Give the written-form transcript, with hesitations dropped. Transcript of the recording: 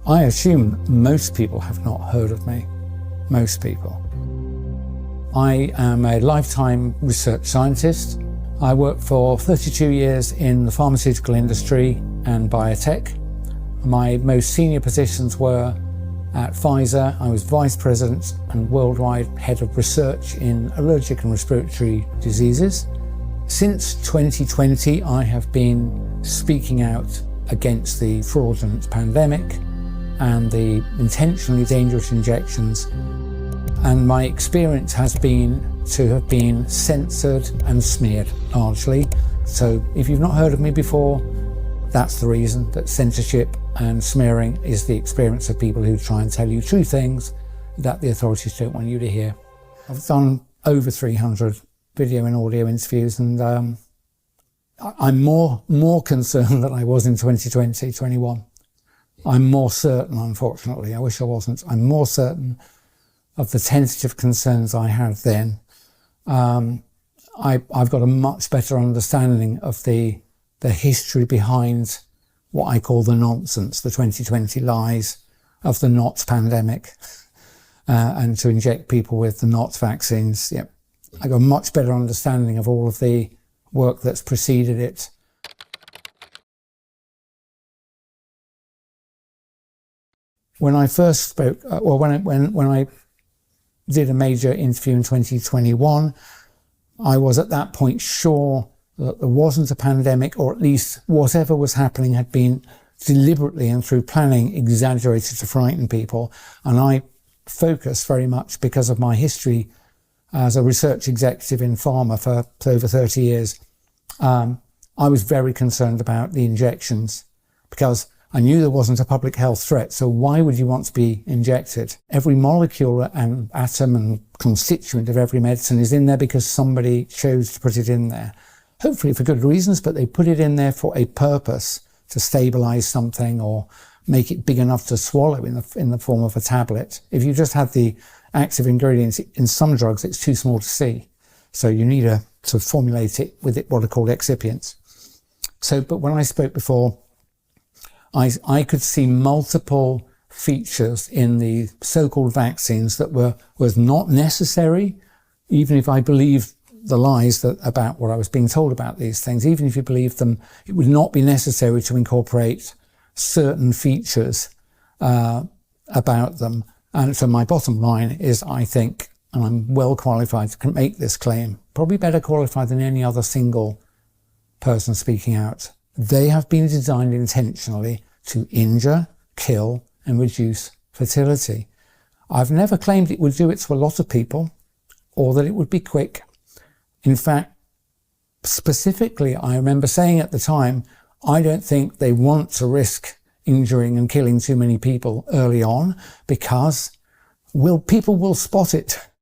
I assume most people have not heard of me. Most people. I am a lifetime research scientist. I worked for 32 years in the pharmaceutical industry and biotech. My most senior positions were at Pfizer. I was vice president and worldwide head of research in allergic and respiratory diseases. Since 2020, I have been speaking out against the fraudulent pandemic and the intentionally dangerous injections. And my experience has been to have been censored and smeared, largely. So if you've not heard of me before, that's the reason, that censorship and smearing is the experience of people who try and tell you true things that the authorities don't want you to hear. I've done over 300 video and audio interviews, and I'm more concerned than I was in 2020, 21. I'm more certain, unfortunately, I wish I wasn't, I'm more certain of the tentative concerns I had then. I've got a much better understanding of the history behind what I call the nonsense, the 2020 lies of the not pandemic, and to inject people with the not vaccines. Yep. I got a much better understanding of all of the work that's preceded it. When I first spoke, when I did a major interview in 2021, I was at that point sure that there wasn't a pandemic, or at least whatever was happening had been deliberately and through planning exaggerated to frighten people. And I focused very much, because of my history as a research executive in pharma for over 30 years, I was very concerned about the injections, because I knew there wasn't a public health threat, so why would you want to be injected? Every molecule and atom and constituent of every medicine is in there because somebody chose to put it in there. Hopefully for good reasons, but they put it in there for a purpose, to stabilize something or make it big enough to swallow in the form of a tablet. If you just have the active ingredients in some drugs, it's too small to see. So you need to formulate it with what are called excipients. But when I spoke before, I could see multiple features in the so-called vaccines that was not necessary, even if I believed the lies about what I was being told about these things. Even if you believed them, it would not be necessary to incorporate certain features about them. And so my bottom line is, I think, and I'm well qualified to make this claim, probably better qualified than any other single person speaking out. They have been designed intentionally to injure, kill, and reduce fertility. I've never claimed it would do it to a lot of people, or that it would be quick. In fact, specifically, I remember saying at the time, I don't think they want to risk injuring and killing too many people early on, because people will spot it.